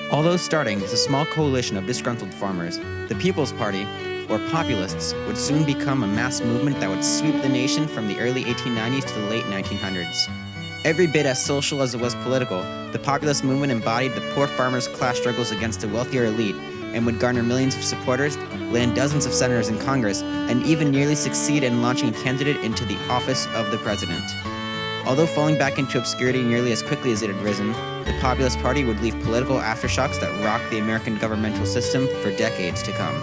Although starting as a small coalition of disgruntled farmers, the People's Party, or Populists, would soon become a mass movement that would sweep the nation from the early 1890s to the late 1900s. Every bit as social as it was political, the Populist movement embodied the poor farmers' class struggles against a wealthier elite and would garner millions of supporters, land dozens of senators in Congress, and even nearly succeed in launching a candidate into the office of the president. Although falling back into obscurity nearly as quickly as it had risen, the Populist Party would leave political aftershocks that rocked the American governmental system for decades to come.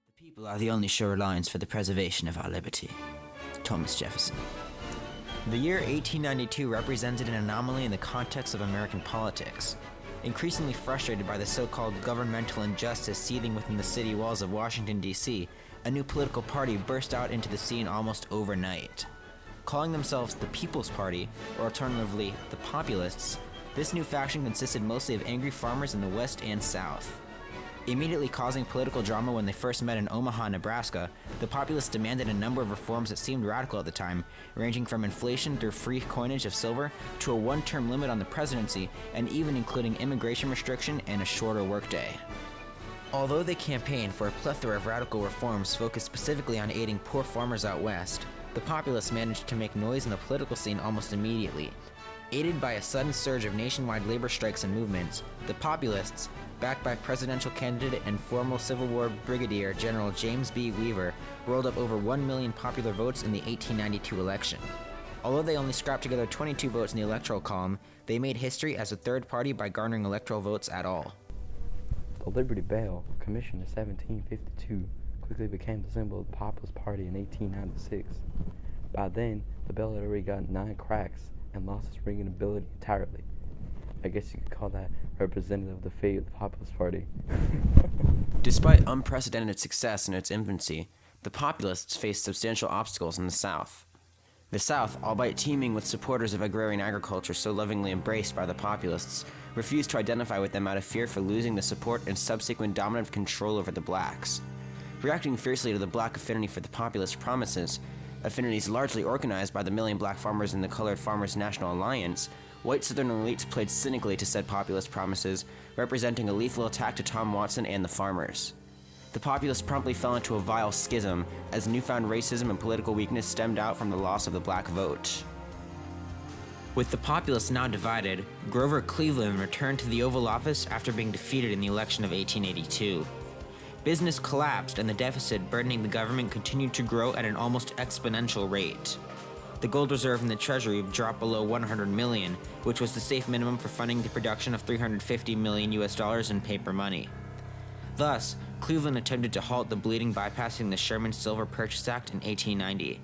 The people are the only sure lines for the preservation of our liberty. Thomas Jefferson. The year 1892 represented an anomaly in the context of American politics. Increasingly frustrated by the so-called governmental injustice seething within the city walls of Washington, D.C., a new political party burst out into the scene almost overnight. Calling themselves the People's Party, or alternatively, the Populists, this new faction consisted mostly of angry farmers in the West and South. Immediately causing political drama when they first met in Omaha, Nebraska, the Populists demanded a number of reforms that seemed radical at the time, ranging from inflation through free coinage of silver to a one-term limit on the presidency, and even including immigration restriction and a shorter workday. Although they campaigned for a plethora of radical reforms focused specifically on aiding poor farmers out west, the Populists managed to make noise in the political scene almost immediately. Aided by a sudden surge of nationwide labor strikes and movements, the Populists, backed by presidential candidate and former Civil War Brigadier General James B. Weaver, rolled up over 1 million popular votes in the 1892 election. Although they only scrapped together 22 votes in the electoral column, they made history as a third party by garnering electoral votes at all. The Liberty Bell, commissioned in 1752, quickly became the symbol of the Populist Party in 1896. By then, the bell had already gotten 9 cracks and lost its ringing ability entirely. I guess you could call that representative of the fate of the Populist Party. Despite unprecedented success in its infancy, the Populists faced substantial obstacles in the South. The South, albeit teeming with supporters of agrarian agriculture so lovingly embraced by the Populists, refused to identify with them out of fear for losing the support and subsequent dominant control over the blacks. Reacting fiercely to the black affinity for the Populist promises, affinities largely organized by the Million Black Farmers and the Colored Farmers National Alliance, white Southern elites played cynically to said populist promises, representing a lethal attack to Tom Watson and the farmers. The Populists promptly fell into a vile schism as newfound racism and political weakness stemmed out from the loss of the black vote. With the Populists now divided, Grover Cleveland returned to the Oval Office after being defeated in the election of 1882. Business collapsed and the deficit burdening the government continued to grow at an almost exponential rate. The gold reserve in the Treasury dropped below 100 million, which was the safe minimum for funding the production of $350 million in paper money. Thus, Cleveland attempted to halt the bleeding bypassing the Sherman Silver Purchase Act in 1890.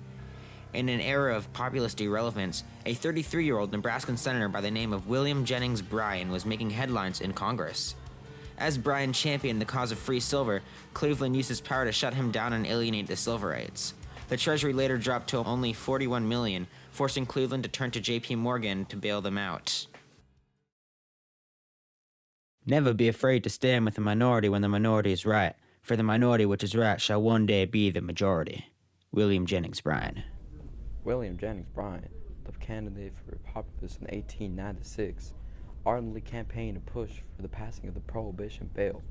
In an era of populist irrelevance, a 33-year-old Nebraskan senator by the name of William Jennings Bryan was making headlines in Congress. As Bryan championed the cause of free silver, Cleveland used his power to shut him down and alienate the Silverites. The Treasury later dropped to only $41 million, forcing Cleveland to turn to J.P. Morgan to bail them out. Never be afraid to stand with the minority when the minority is right, for the minority which is right shall one day be the majority. William Jennings Bryan. William Jennings Bryan, the candidate for Populists in 1896, ardently campaigned to push for the passing of the Prohibition Bill.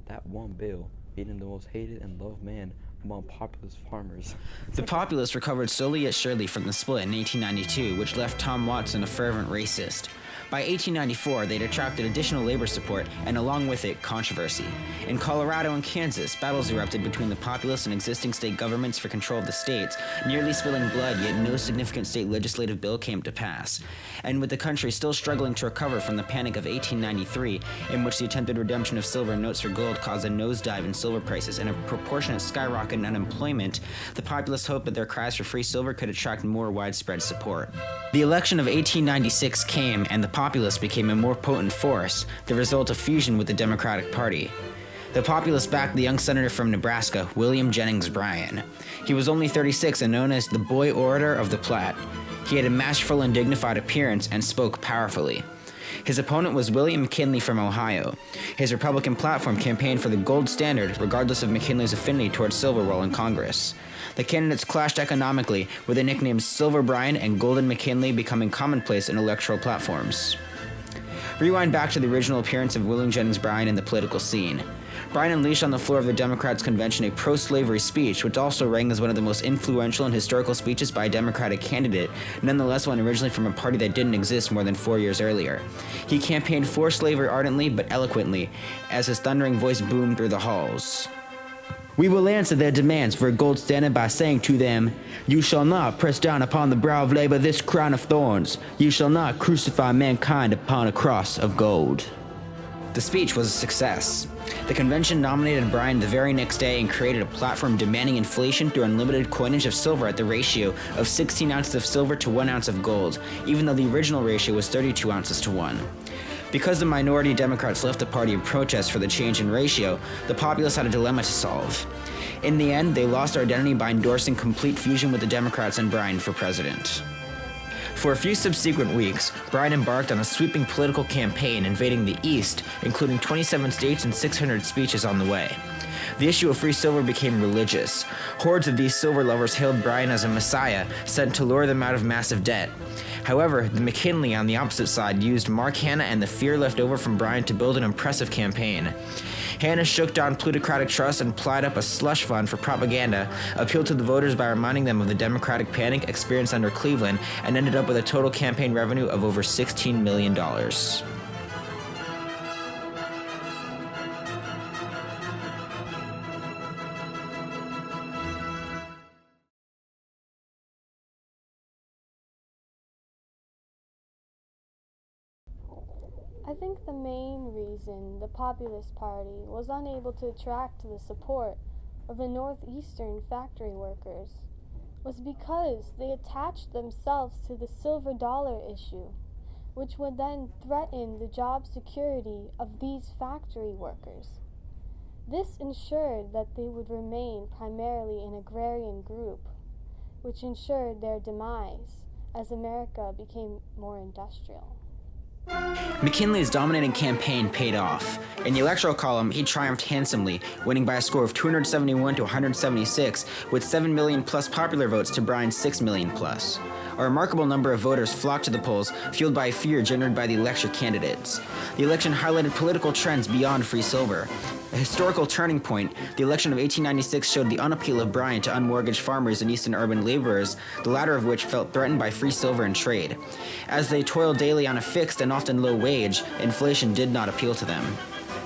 That one bill made him the most hated and loved man among populist farmers. The Populists recovered slowly yet surely from the split in 1892, which left Tom Watson a fervent racist. By 1894, they'd attracted additional labor support and along with it, controversy. In Colorado and Kansas, battles erupted between the Populists and existing state governments for control of the states, nearly spilling blood, yet no significant state legislative bill came to pass. And with the country still struggling to recover from the Panic of 1893, in which the attempted redemption of silver and notes for gold caused a nosedive in silver prices and a proportionate skyrocket in unemployment, the Populists hoped that their cries for free silver could attract more widespread support. The election of 1896 came, and the Populists became a more potent force, the result of fusion with the Democratic Party. The Populists backed the young senator from Nebraska, William Jennings Bryan. He was only 36 and known as the Boy Orator of the Platte. He had a masterful and dignified appearance and spoke powerfully. His opponent was William McKinley from Ohio. His Republican platform campaigned for the gold standard, regardless of McKinley's affinity towards silver while in Congress. The candidates clashed economically, with the nicknames Silver Bryan and Golden McKinley becoming commonplace in electoral platforms. Rewind back to the original appearance of William Jennings Bryan in the political scene. Bryan unleashed on the floor of the Democrats' convention a pro-slavery speech, which also rang as one of the most influential and historical speeches by a Democratic candidate, nonetheless one originally from a party that didn't exist more than 4 years earlier. He campaigned for slavery ardently but eloquently, as his thundering voice boomed through the halls. "We will answer their demands for a gold standard by saying to them, 'You shall not press down upon the brow of labor this crown of thorns. You shall not crucify mankind upon a cross of gold.'" The speech was a success. The convention nominated Bryan the very next day and created a platform demanding inflation through unlimited coinage of silver at the ratio of 16 ounces of silver to 1 ounce of gold, even though the original ratio was 32 ounces to 1. Because the minority Democrats left the party in protest for the change in ratio, the populace had a dilemma to solve. In the end, they lost their identity by endorsing complete fusion with the Democrats and Bryan for president. For a few subsequent weeks, Bryan embarked on a sweeping political campaign invading the East, including 27 states and 600 speeches on the way. The issue of free silver became religious. Hordes of these silver lovers hailed Bryan as a messiah, sent to lure them out of massive debt. However, the McKinley on the opposite side used Mark Hanna and the fear left over from Bryan to build an impressive campaign. Hanna shook down plutocratic trust and plied up a slush fund for propaganda, appealed to the voters by reminding them of the Democratic panic experienced under Cleveland, and ended up with a total campaign revenue of over $16 million. I think the main reason the Populist Party was unable to attract the support of the northeastern factory workers was because they attached themselves to the silver dollar issue, which would then threaten the job security of these factory workers. This ensured that they would remain primarily an agrarian group, which ensured their demise as America became more industrial. McKinley's dominating campaign paid off. In the electoral column, he triumphed handsomely, winning by a score of 271 to 176, with 7 million plus popular votes to Bryan's 6 million plus. A remarkable number of voters flocked to the polls, fueled by fear generated by the election candidates. The election highlighted political trends beyond free silver. A historical turning point, the election of 1896 showed the unappeal of Bryan to unmortgaged farmers and eastern urban laborers, the latter of which felt threatened by free silver and trade. As they toiled daily on a fixed and often low wage, inflation did not appeal to them.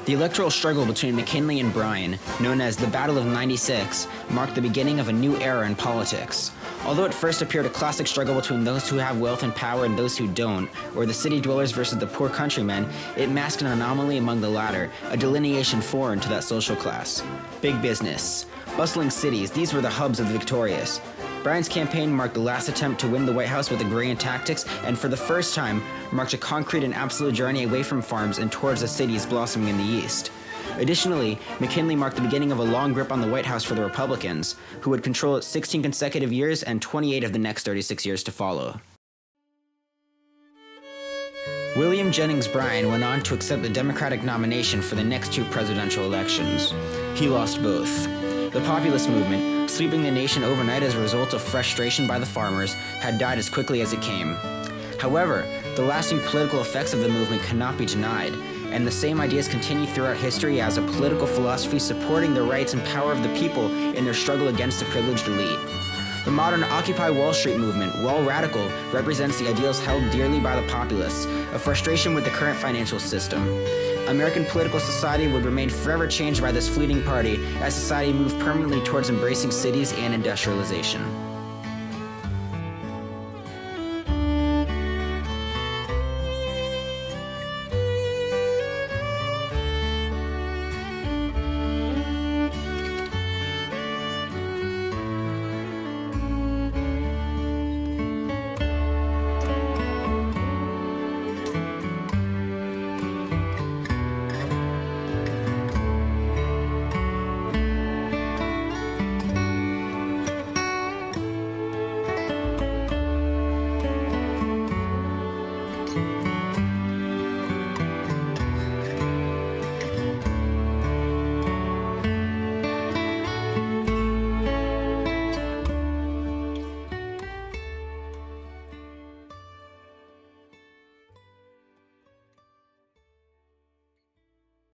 The electoral struggle between McKinley and Bryan, known as the Battle of '96, marked the beginning of a new era in politics. Although it first appeared a classic struggle between those who have wealth and power and those who don't, or the city dwellers versus the poor countrymen, it masked an anomaly among the latter, a delineation foreign to that social class. Big business. Bustling cities, these were the hubs of the victorious. Bryan's campaign marked the last attempt to win the White House with agrarian tactics, and for the first time, marked a concrete and absolute journey away from farms and towards the cities blossoming in the East. Additionally, McKinley marked the beginning of a long grip on the White House for the Republicans, who would control it 16 consecutive years and 28 of the next 36 years to follow. William Jennings Bryan went on to accept the Democratic nomination for the next two presidential elections. He lost both. The populist movement, sweeping the nation overnight as a result of frustration by the farmers, had died as quickly as it came. However, the lasting political effects of the movement cannot be denied, and the same ideas continue throughout history as a political philosophy supporting the rights and power of the people in their struggle against the privileged elite. The modern Occupy Wall Street movement, while radical, represents the ideals held dearly by the populists, a frustration with the current financial system. American political society would remain forever changed by this fleeting party as society moved permanently towards embracing cities and industrialization.